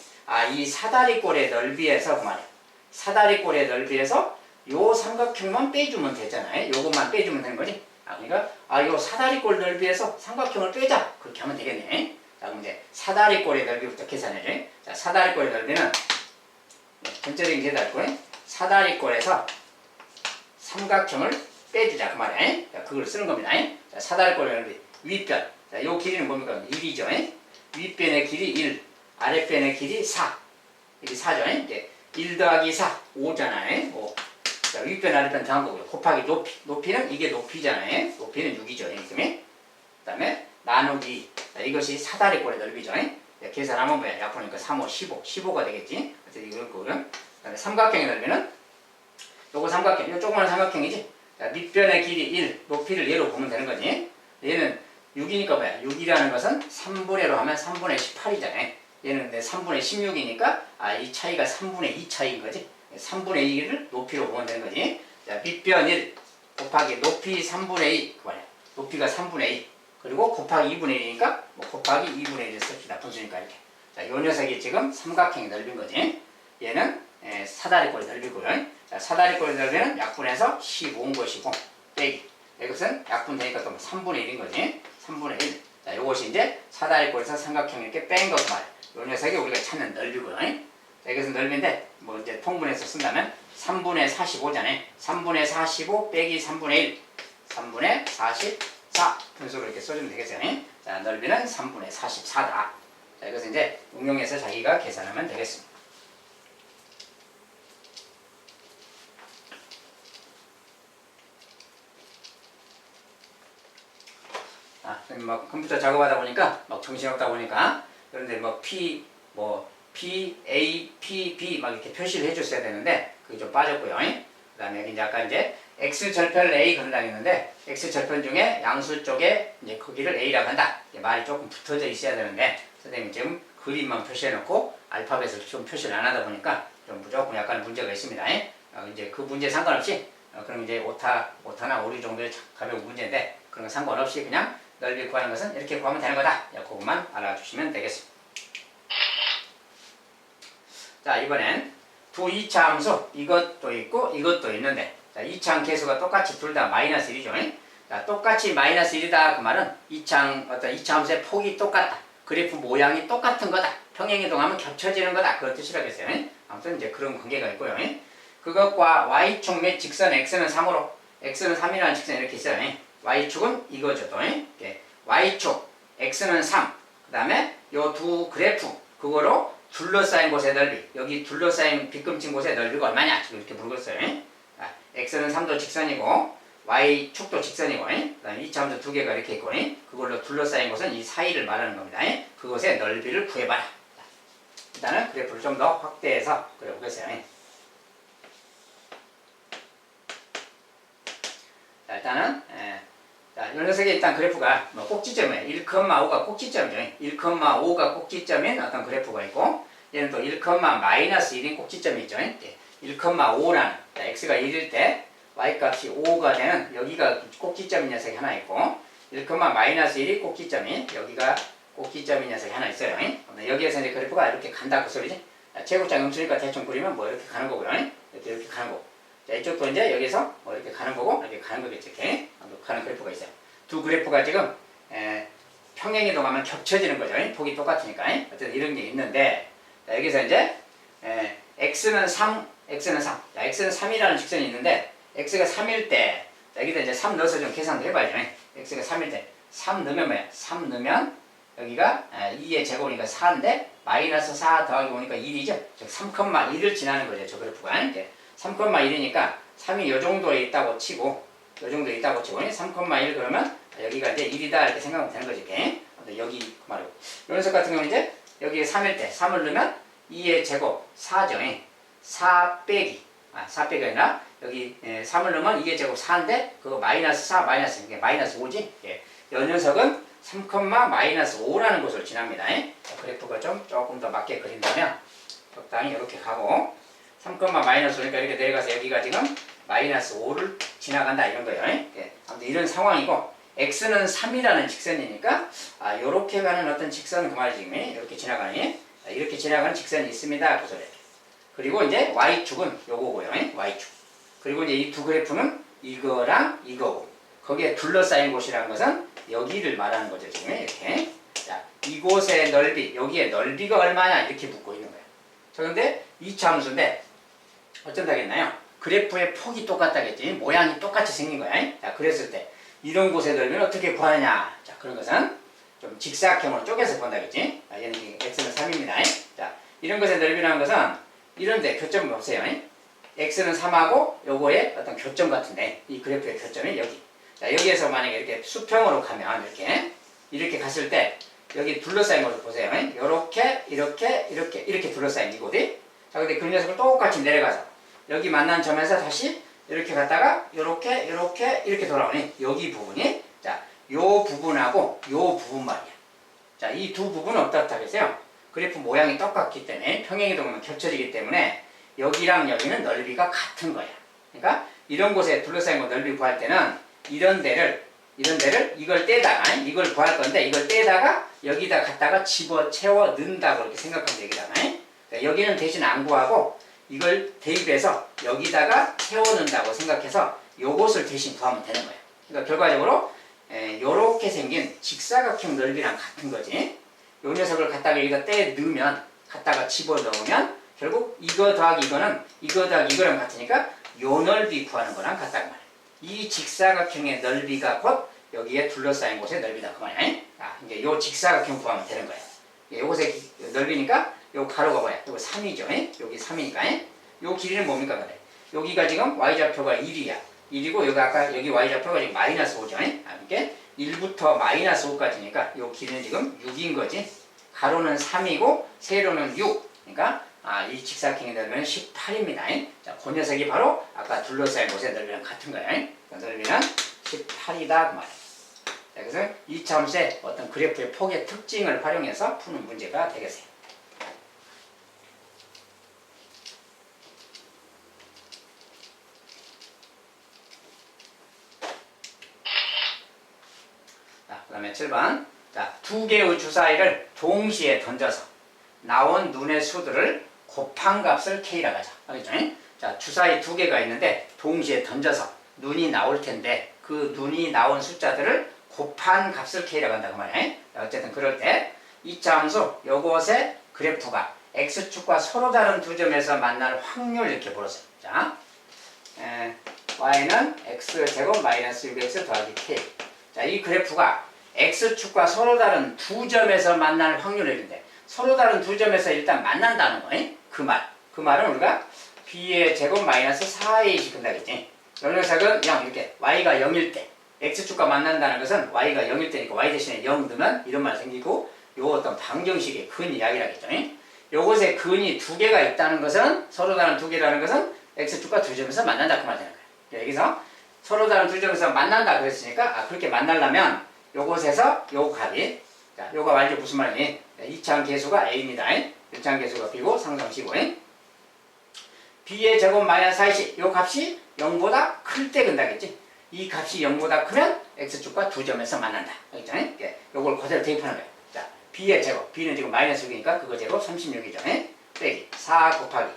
이 사다리꼴의 넓이에서 그 말이야. 사다리꼴의 넓이에서 요 삼각형만 빼주면 되잖아요. 요것만 빼주면 되는 거지. 그러니까 요 사다리꼴 넓이에서 삼각형을 빼자. 그렇게 하면 되겠네. 자, 그럼 이제 사다리꼴의 넓이부터 계산해줘. 자, 사다리꼴의 넓이는 전체적인 계산이고 사다리꼴에서 삼각형을 빼주자 그 말이야. 자, 그걸 쓰는 겁니다. 자, 사다리꼴의 넓이 윗변. 자, 요 길이는 뭡니까? 1이죠. 윗변의 길이 1, 아랫변의 길이 4. 이게 4죠. 이제 1 더하기 4, 5잖아요. 5. 자, 윗변, 아랫변 더한 거고요. 곱하기 높이. 높이는 이게 높이잖아요. 높이는 6이죠. 그 다음에 나누기. 자, 이것이 사다리꼴의 넓이죠. 계산하면 뭐야? 약분이니까 3, 5, 15. 15가 되겠지. 어쨌든 이걸 거고요. 그 다음에 삼각형의 넓이는 요거 삼각형. 요 조그마한 삼각형이지. 자, 밑변의 길이 1, 높이를 얘로 보면 되는 거지. 얘는 6이니까 뭐야? 6이라는 것은 3분의 1로 하면 3분의 18이잖아요. 얘는 3분의 16이니까 이 차이가 3분의 2 차이인 거지. 3분의 2를 높이로 보면 되는 거지. 자, 밑변 1 곱하기 높이 3분의 2. 그 말이야. 높이가 3분의 2. 그리고 곱하기 2분의 1이니까 뭐 곱하기 2분의 1을 씁시다. 분수니까 이렇게. 자, 요 녀석이 지금 삼각형이 넓인 거지. 얘는 사다리꼴이 넓이고요. 자, 사다리꼴의 넓이는 약분해서 15인 것이고 빼기. 이것은 약분되니까 또 3분의 1인 거지. 3분의 1. 자, 요것이 이제 사다리꼴에서 삼각형 이렇게 뺀 것 말. 요 녀석이 우리가 찾는 넓이고요. 자, 이것은 넓이인데 뭐 이제 통분해서 쓴다면 3분의 45잖아요. 3분의 45 빼기 3분의 1. 3분의 44. 분수로 이렇게 써주면 되겠어요. 자, 넓이는 3분의 44다. 자, 이것은 이제 응용해서 자기가 계산하면 되겠습니다. 막 컴퓨터 작업하다 보니까 막 정신없다 보니까 그런데 뭐 P, A, P, B 막 이렇게 표시를 해줬어야 되는데 그게 좀 빠졌고요. 그 다음에 이제 아까 이제 X 절편을 A 그런다고 했는데 X 절편 중에 양수 쪽에 이제 거기를 A라고 한다. 말이 조금 붙어져 있어야 되는데 선생님이 지금 그림만 표시해놓고 알파벳을 좀 표시를 안 하다 보니까 좀 무조건 약간 문제가 있습니다. 이제 그 문제 상관없이 그럼 이제 오타나 오류 정도의 가벼운 문제인데 그런 거 상관없이 그냥 넓이 구하는 것은 이렇게 구하면 되는 거다. 그것만 알아주시면 되겠습니다. 자, 이번엔 두 2차 함수 이것도 있고 이것도 있는데 자, 2차항 계수가 똑같이 둘 다 마이너스 1이죠. 자, 똑같이 마이너스 1이다 그 말은 2차 함수의 폭이 똑같다. 그래프 모양이 똑같은 거다. 평행이동하면 겹쳐지는 거다. 그런 뜻이라겠어요. 아무튼 이제 그런 관계가 있고요. 그것과 y축 및 직선 x는 3으로 x는 3이라는 직선이 이렇게 있어요. y축은 이거죠. 또. y축 x는 3. 그 다음에 요 두 그래프 그거로 둘러싸인 곳의 넓이. 여기 둘러싸인 빗금친 곳의 넓이가 얼마냐? 지금 이렇게 물었어요. x는 3도 직선이고 y축도 직선이고 그 다음에 2차 함수 두 개가 이렇게 있고 그걸로 둘러싸인 곳은 이 사이를 말하는 겁니다. 그곳의 넓이를 구해봐라. 일단은 그래프를 좀 더 확대해서 그려보겠어요. 자, 일단은 자, 이 녀석의 일단 그래프가 꼭지점이에요. 1,5가 꼭지점이죠. 1,5가 꼭지점인 어떤 그래프가 있고 얘는 또 1,-1인 꼭지점이 있죠. 1,5라는 x가 1일 때 y값이 5가 되는 여기가 꼭지점인 녀석이 하나 있고 1,-1이 꼭지점이 여기가 꼭지점인 녀석이 하나 있어요. 여기에서 이제 그래프가 이렇게 간다 그 소리지. 제곱장 음수니까 대충 그리면 뭐 이렇게 가는 거고요. 이렇게 가는 거고. 자, 이쪽도 이제 여기서 뭐 이렇게 가는 거고 이렇게 가는 거겠죠. 이렇게 가는 그래프가 있어요. 두 그래프가 지금 평행이동하면 겹쳐지는 거죠. 폭이 똑같으니까. 어쨌든 이런 게 있는데, 자, 여기서 이제 x는 3, x는 3. 자, x는 3이라는 직선이 있는데 x가 3일 때, 자, 여기다 이제 3 넣어서 좀 계산도 해봐야죠. x가 3일 때 3 넣으면 뭐야? 3 넣으면 여기가 2의 제곱이니까 4인데 마이너스 4 더하기 5니까 1이죠. 즉 3,1을 지나는 거죠. 저 그래프가. 3,1이니까 3이 요 정도에 있다고 치고, 요 정도에 있다고 치고 3,1 그러면 여기가 이제 1이다 이렇게 생각하면 되는 거지. 이렇게. 여기 그 말이고. 요 녀석 같은 경우는 이제 여기 3일 때 3을 넣으면 2의 제곱 4죠. 4 빼기. 4 빼기가 아니라 여기 3을 넣으면 2의 제곱 4인데 그거 마이너스 4 마이너스 이게 마이너스 5지. 이 녀석은 3,-5라는 곳을 지납니다. 그래프가 조금 더 맞게 그린다면 적당히 이렇게 가고 3,-5니까 이렇게 내려가서 여기가 지금 마이너스 5를 지나간다 이런 거예요. 아무튼 이런 상황이고 x는 3이라는 직선이니까 요렇게 가는 어떤 직선 그 말이지. 이렇게 지나가는 이렇게 지나가는 직선이 있습니다. 그 소리. 그리고 이제 y축은 요거고요. y축. 그리고 이제 이 두 그래프는 이거랑 이거고 거기에 둘러싸인 곳이라는 것은 여기를 말하는 거죠. 지금 이렇게. 자, 이곳의 넓이, 여기에 넓이가 얼마냐 이렇게 묻고 있는 거예요. 자, 근데 이차 함수인데 어쩐다겠나요? 그래프의 폭이 똑같다겠지. 모양이 똑같이 생긴 거야. 자, 그랬을 때 이런 곳의 넓이는 어떻게 구하느냐? 자, 그런 것은 좀 직사각형으로 쪼개서 본다겠지. 얘는 x는 3입니다. 자, 이런 것의 넓이라는 것은 이런데 교점이 없어요. x는 3하고 요거의 어떤 교점 같은데 이 그래프의 교점이 여기. 자, 여기에서 만약에 이렇게 수평으로 가면 이렇게 갔을 때 여기 둘러싸인 것을 보세요. 이렇게 둘러싸인 이곳이. 자, 근데 그 녀석을 똑같이 내려가서 여기 만난 점에서 다시 이렇게 갔다가 이렇게 돌아오니 여기 부분이 자, 요 부분하고 요 부분 말이야. 자, 이 두 부분은 어떻다겠어요? 그래프 모양이 똑같기 때문에 평행이동하면 겹쳐지기 때문에 여기랑 여기는 넓이가 같은 거야. 그러니까 이런 곳에 둘러싸인 거 넓이 구할 때는 이런 데를 이걸 떼다가 이걸 구할 건데 이걸 떼다가 여기다 갖다가 집어채워 넣는다고 이렇게 생각하면 되겠잖아. 그러니까 여기는 대신 안 구하고 이걸 대입해서 여기다가 채워 넣는다고 생각해서 요것을 대신 구하면 되는 거야. 그러니까 결과적으로 요렇게 생긴 직사각형 넓이랑 같은 거지. 요 녀석을 갖다가 여기다 떼 넣으면 갖다가 집어 넣으면 결국 이거 더하기 이거는 이거 더하기 이거랑 같으니까 요 넓이 구하는 거랑 같다고 말이야. 이 직사각형의 넓이가 곧 여기에 둘러싸인 곳의 넓이다 그 말이야. 이제 요 직사각형 구하면 되는 거야. 요곳의 넓이니까 요 가로가 뭐야? 요거 3이죠. 여기 3이니까 요 길이는 뭡니까? 그래. 여기가 지금 y좌표가 1이야. 1이고 여기 아까 여기 y좌표가 지금 마이너스 5죠. 이렇게 1부터 마이너스 5까지니까 요 길이는 지금 6인 거지. 가로는 3이고 세로는 6. 그러니까 이 직사각형의 넓이는 18입니다. 자, 그 녀석이 바로 아까 둘러싸인 곳의 넓이랑 같은 거예요. 그 넓이는 18이다 그 말이에요. 자, 그래서 이차 함수의 어떤 그래프의 폭의 특징을 활용해서 푸는 문제가 되겠어요. 자, 그 다음에 7번. 자, 두 개의 주사위를 동시에 던져서 나온 눈의 수들을 곱한 값을 K라고 하자. 알겠죠? 자, 주사위 두 개가 있는데 동시에 던져서 눈이 나올 텐데 그 눈이 나온 숫자들을 곱한 값을 K라고 한다 그 말이야. 어쨌든 그럴 때 이차 함수 요것의 그래프가 X축과 서로 다른 두 점에서 만날 확률 이렇게 물었어요. 자, Y는 X제곱 마이너스 6X 더하기 K. 자, 이 그래프가 X축과 서로 다른 두 점에서 만날 확률인데 서로 다른 두 점에서 일단 만난다는 거예요. 그 말은 우리가 B의 제곱 마이너스 4A씩 끝나겠지. 이 녀석은 0 이렇게 Y가 0일 때 X축과 만난다는 것은 Y가 0일 때니까 Y 대신에 0 넣으면 이런 말 생기고 요 어떤 방정식의 근 이야기라겠죠. 요것에 근이 두 개가 있다는 것은 서로 다른 두 개라는 것은 X축과 두 점에서 만난다 그 말 되는 거예요. 여기서 서로 다른 두 점에서 만난다 그랬으니까 그렇게 만나려면 요곳에서 요 값이 자, 요가 말이 무슨 말이니? 2차항 계수가 A입니다. 1차항 계수가 B고 상수함 C고 B의 제곱 마이너스 4이 요 값이 0보다 클 때 근다겠지? 이 값이 0보다 크면 X축과 두 점에서 만난다. 알겠죠? 요걸 그대로 대입하는 거예요. 자, B의 제곱, B는 지금 마이너스 6이니까 그거 제곱 36이죠. 빼기 4 곱하기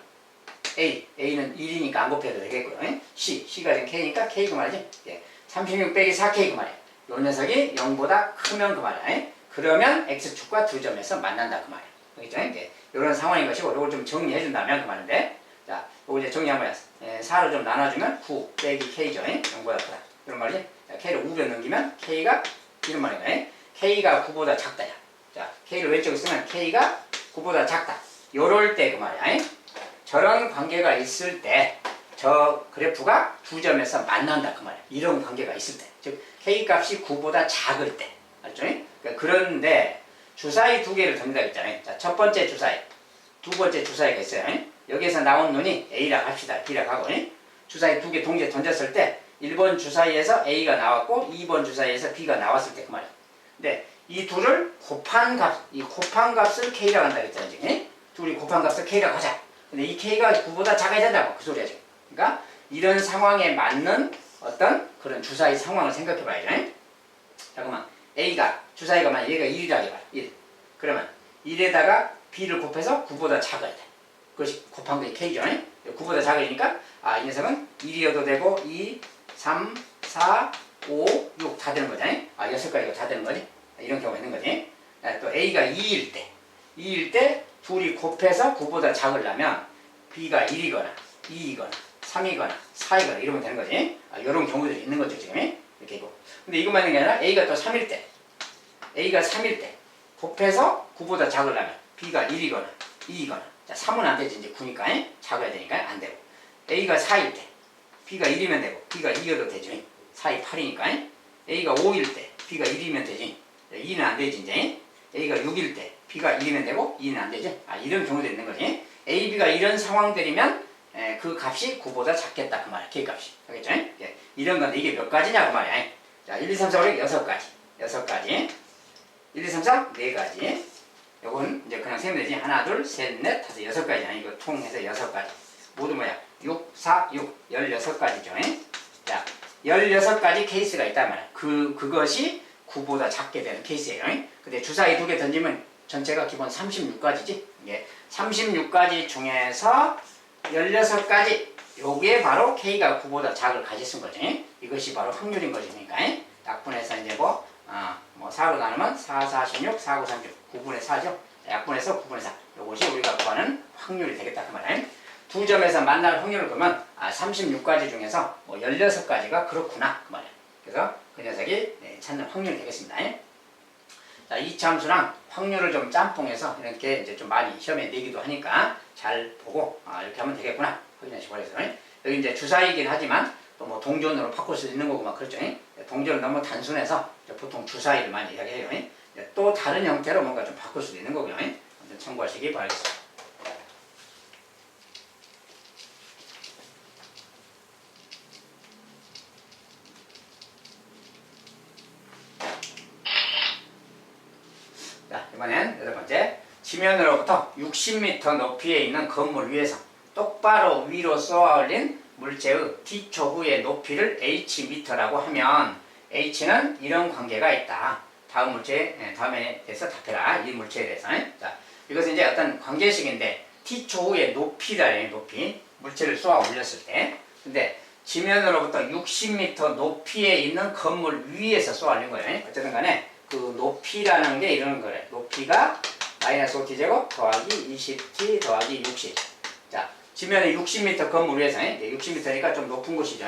A는 1이니까 안 곱해도 되겠고요. C가 지금 K니까 K 그 말이지? 36 빼기 4K 그 말이에요. 요 녀석이 0보다 크면 그 말이야. 그러면 x축과 두 점에서 만난다 그 말이야. 그렇죠? 이제 이런 상황인 것이고 이걸 좀 정리해 준다면 그 말인데 자, 이거 이제 정리 한번 해서 4로 좀 나눠주면 9 빼기 k죠. 0보다 크다. 이런 말이지. 자, k를 우변 넘기면 k가 이런 말이야. k가 9보다 작다야. 자, k를 왼쪽에 쓰면 k가 9보다 작다. 요럴 때 그 말이야. 저런 관계가 있을 때 저 그래프가 두 점에서 만난다 그 말이야. 이런 관계가 있을 때. 즉 k 값이 9보다 작을 때. 알죠? 그러니까 그런데 주사위 두 개를 던진다 했잖아요. 자, 첫 번째 주사위, 두 번째 주사위가 있어요. 여기에서 나온 놈이 A라 합시다. B라 하고 주사위 두 개 동시에 던졌을 때 1번 주사위에서 A가 나왔고 2번 주사위에서 B가 나왔을 때 그 말이야. 근데 이 둘을 곱한 값, 이 곱한 값을 K라고 한다 했잖아요. 지금. 둘이 곱한 값을 K라고 하자. 근데 이 K가 9보다 작아야 된다고 그 소리야 지금. 그러니까 이런 상황에 맞는 어떤 그런 주사위 상황을 생각해 봐야죠. 잠깐만. A가 주사위가 만약 얘가 1이라 해봐. 1. 그러면 1에다가 B를 곱해서 9보다 작아야 돼. 그것이 곱한 게 K죠. 9보다 작으니까 이 녀석은 1이어도 되고 2, 3, 4, 5, 6 다 되는 거잖아요. 6가지가 다 되는 거지. 이런 경우가 있는 거지. 또 A가 2일 때 둘이 곱해서 9보다 작으려면 B가 1이거나 2이거나 3이거나 4이거나 이러면 되는 거지. 이런 경우들이 있는 거죠 지금. 이렇게 있고. 근데 이것만 있는 게 아니라 A가 또 3일 때 곱해서 9보다 작으려면 B가 1이거나 2이거나 자 3은 안 되지 이제 9니까 작아야 되니까 안 되고 A가 4일 때 B가 1이면 되고 B가 2여도 되죠. 4이 8이니까 A가 5일 때 B가 1이면 되지 2는 안 되지 이제 A가 6일 때 B가 1이면 되고 2는 안 되죠. 이런 경우도 있는 거지. A, B가 이런 상황들이면 그 값이 9보다 작겠다 그 말이야. K 값이. 알겠죠? 이런 건데 이게 몇 가지냐 그 말이야. 자, 1, 2, 3, 4, 5, 6, 6가지. 1, 2, 3, 4, 4가지. 요건 이제 그냥 세면 되지. 하나, 둘, 셋, 넷, 다섯, 6가지야. 이거 통해서 6가지. 모두 뭐야? 6, 4, 6, 16가지죠. 자, 16가지 케이스가 있단 말이야. 그것이 9보다 작게 되는 케이스예요. 근데 주사위 두 개 던지면 전체가 기본 36가지지. 이게 36가지 중에서 16가지. 요게 바로 K가 9보다 작을 가졌은 거지. 이것이 바로 확률인 거지. 그러니까 약분해서 이제 4로 나누면 4, 46, 4, 9, 36. 9분의 4죠. 약분해서 9분의 4. 요것이 우리가 구하는 확률이 되겠다. 그 말이야. 두 점에서 만날 확률을 보면 36가지 중에서 16가지가 그렇구나. 그 말이야. 그래서 그 녀석이 찾는 확률이 되겠습니다. 자, 이차함수랑 확률을 좀 짬뽕해서 이렇게 이제 좀 많이 시험에 내기도 하니까 잘 보고 이렇게 하면 되겠구나 확인하시고 그래서 여기 이제 주사이긴 하지만 또 뭐 동전으로 바꿀 수 있는 거고 막 그렇죠. 동전은 너무 단순해서 보통 주사위를 많이 이야기해요. 또 다른 형태로 뭔가 좀 바꿀 수도 있는 거고요. 아무튼 참고하시기 바라겠습니다. 자, 이번엔 8번째. 지면으로부터 60m 높이에 있는 건물 위에서 똑바로 위로 쏘아 올린 물체의 D초후의 높이를 Hm라고 하면 H는 이런 관계가 있다. 다음 물체, 다음에 대해서 답해라. 이 물체에 대해서. 자, 이것은 이제 어떤 관계식인데 D초후의 높이다. 높이. 물체를 쏘아 올렸을 때. 근데 지면으로부터 60m 높이에 있는 건물 위에서 쏘아 올린 거예요. 어쨌든 간에 그 높이라는 게 이런 거래. 높이가 마이너스 5t제곱 더하기 20t 더하기 60. 자, 지면에 60m 건물 위에서 60m니까 좀 높은 곳이죠.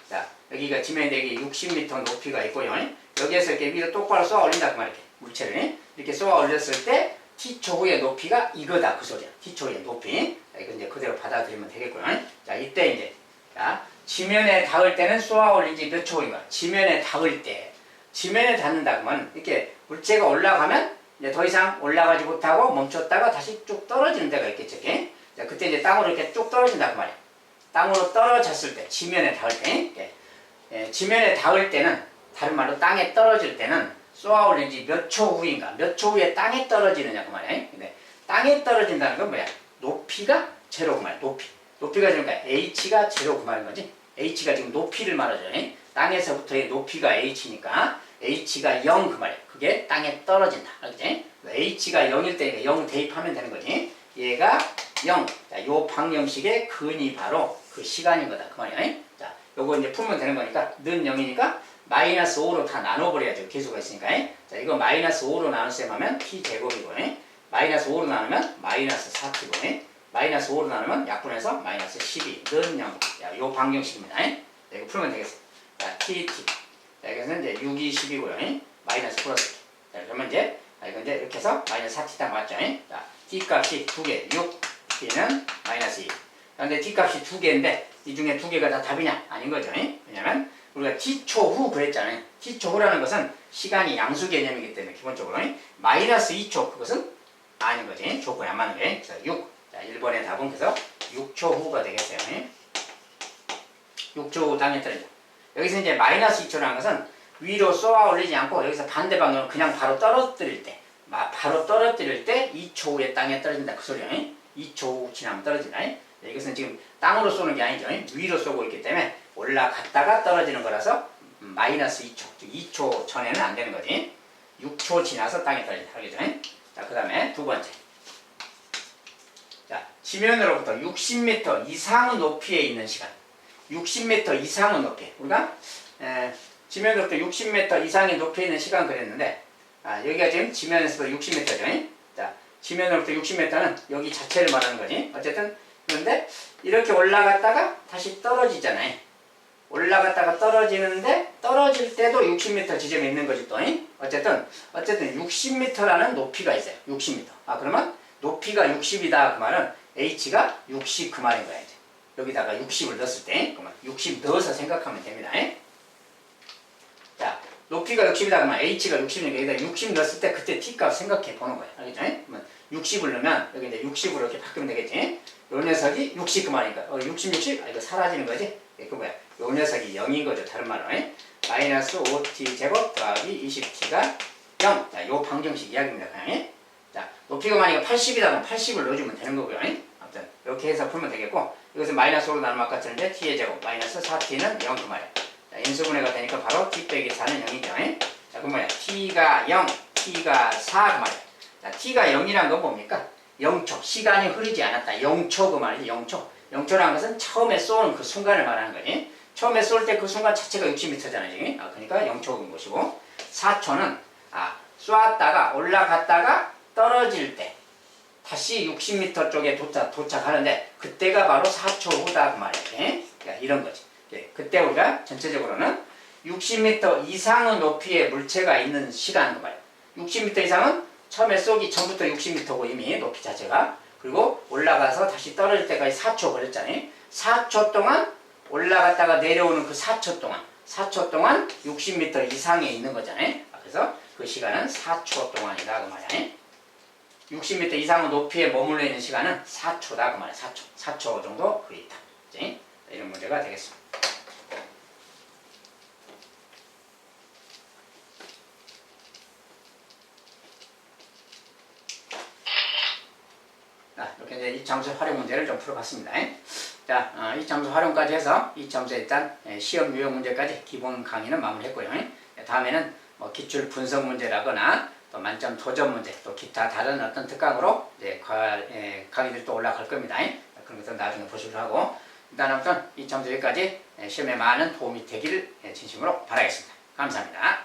자, 여기가 지면에 여기 60m 높이가 있고요. 여기에서 이렇게 위로 똑바로 쏘아 올린다 그 말이야. 물체를 이렇게 쏘아 올렸을 때 t초후의 높이가 이거다 그 소리야. t초후의 높이. 자, 이거 이제 그대로 받아들이면 되겠고요. 자, 이때 이제 자, 지면에 닿을 때는 쏘아 올린 지 몇 초인가? 지면에 닿을 때. 지면에 닿는다 그러면 이렇게 물체가 올라가면 이제 더 이상 올라가지 못하고 멈췄다가 다시 쭉 떨어지는 데가 있겠죠. 이렇게. 자, 그때 이제 땅으로 이렇게 쭉 떨어진다 그 말이야. 땅으로 떨어졌을 때, 지면에 닿을 때, 지면에 닿을 때는 다른 말로 땅에 떨어질 때는 쏘아 올린 지 몇 초 후인가, 몇 초 후에 땅에 떨어지느냐 그 말이야. 근데 땅에 떨어진다는 건 뭐야? 높이가 제로 그 말이야. 높이가 제로니까 h가 제로 그 말인 거지. h가 지금 높이를 말하죠. 땅에서부터의 높이가 h니까 h가 0 그 말이야. 그게 땅에 떨어진다. 알겠지? h가 0일 때니까 0 대입하면 되는 거지. 얘가 0. 자, 요 방정식의 근이 바로 그 시간인 거다. 그 말이야. 자, 요거 이제 풀면 되는 거니까 는 0이니까 마이너스 5로 다 나눠버려야죠. 계수가 있으니까. 자, 이거 마이너스 5로 나누셈 하면 t제곱이고, 마이너스 5로 나누면 마이너스 4t고, 마이너스 5로 나누면 약분해서 마이너스 12, 는 0. 야, 요 방정식입니다. 자, 이거 풀면 되겠어. 자, t. 자, 여기서는 이제 6이 10이고요. 마이너스 플러스. 자, 그러면 이제, 이거 이제 이렇게 해서 마이너스 4t 딱 맞죠? 자, t 값이 2개, 6, t는 마이너스 2. 그런데 t 값이 2개인데, 이 중에 2개가 다 답이냐? 아닌 거죠. 왜냐면, 우리가 t초 후 그랬잖아요. t초 후라는 것은 시간이 양수 개념이기 때문에 기본적으로 마이너스 2초 그것은 아닌 거지. 조건이 안 맞는 게. 그래서 6. 자, 1번의 답은 그래서 6초 후가 되겠어요. 6초 후 당연히 떨어져. 여기서 이제 마이너스 2초라는 것은 위로 쏘아 올리지 않고 여기서 반대 방향으로 그냥 바로 떨어뜨릴 때 2초 후에 땅에 떨어진다. 그 소리예요. 2초 후 지나면 떨어진다. 이것은 지금 땅으로 쏘는 게 아니죠. 위로 쏘고 있기 때문에 올라갔다가 떨어지는 거라서 마이너스 2초, 즉 2초 전에는 안 되는 거지. 6초 지나서 땅에 떨어진다. 알겠죠? 자, 그 다음에 두 번째. 자, 지면으로부터 60m 이상의 높이에 있는 시간. 60m 이상의 높이. 우리가 지면으로부터 60m 이상의 높이에 있는 시간 그랬는데, 여기가 지금 지면에서부터 60m죠. 자, 지면으로부터 60m는 여기 자체를 말하는 거지. 어쨌든 그런데 이렇게 올라갔다가 다시 떨어지잖아요. 올라갔다가 떨어지는데 떨어질 때도 60m 지점에 있는 거지 또. 어쨌든 60m라는 높이가 있어요. 60m. 그러면 높이가 60이다 그 말은 h가 60 그 말인 거야 이제. 여기다가 60을 넣었을 때 그러면 60 넣어서 생각하면 됩니다. 자, 높이가 60이다 그러면 h가 60이니까 여기다 60 넣었을 때 그때 t 값 생각해 보는 거예요. 알겠죠? 그러면 60을 넣으면 여기 이제 60으로 이렇게 바꾸면 되겠지. 요 녀석이 60 그 말이니까 60, 60? 이거 사라지는 거지? 그 뭐야? 요 녀석이 0인 거죠. 다른 말로. 마이너스 5t 제곱 더하기 20t가 0. 자, 요 방정식 이야기입니다. 그냥. 자, 높이가 만약에 80이다 그러면 80을 넣어주면 되는 거고요. 아무튼 이렇게 해서 풀면 되겠고 이것은 마이너스 5로 나누면 아까 쳤는데 t의 제곱 마이너스 4t는 0 그 말이야. 자, 인수분해가 되니까 바로 t 빼기 4는 0이죠. 자, 그 뭐야? t가 0, t가 4 그 말이야. 자, t가 0이란 건 뭡니까? 0초. 시간이 흐르지 않았다. 0초 그 말이지. 0초. 0초라는 것은 처음에 쏘는 그 순간을 말하는 거지. 처음에 쏠 때 그 순간 자체가 60m잖아요. 지금. 그러니까 0초인 것이고 4초는 쏘았다가 올라갔다가 떨어질 때 다시 60m 쪽에 도착하는데 그때가 바로 4초 후다 그 말이에요. 이런 거지. 그때 우리가 전체적으로는 60m 이상의 높이의 물체가 있는 시간 그 말이에요. 60m 이상은 처음에 쏘기 전부터 60m고 이미 높이 자체가. 그리고 올라가서 다시 떨어질 때까지 4초 걸렸잖아요. 4초 동안 올라갔다가 내려오는 그 4초 동안 60m 이상에 있는 거잖아요. 그래서 그 시간은 4초 동안이다 그 말이야. 60m 이상의 높이에 머물러 있는 시간은 4초다 그 말이야. 4초 정도 그 있다. 이런 문제가 되겠습니다. 이렇게 이제 이차함수 활용 문제를 좀 풀어봤습니다. 자, 이차함수 활용까지 해서 이차함수 일단 시험 유형 문제까지 기본 강의는 마무리했고요. 다음에는 뭐 기출 분석 문제라거나 또 만점 도전 문제, 또 기타 다른 어떤 특강으로 이제 강의들이 또 올라갈 겁니다. 그런 것들 나중에 보시기로 하고 일단 아무튼 이차함수 여기까지 시험에 많은 도움이 되기를 진심으로 바라겠습니다. 감사합니다.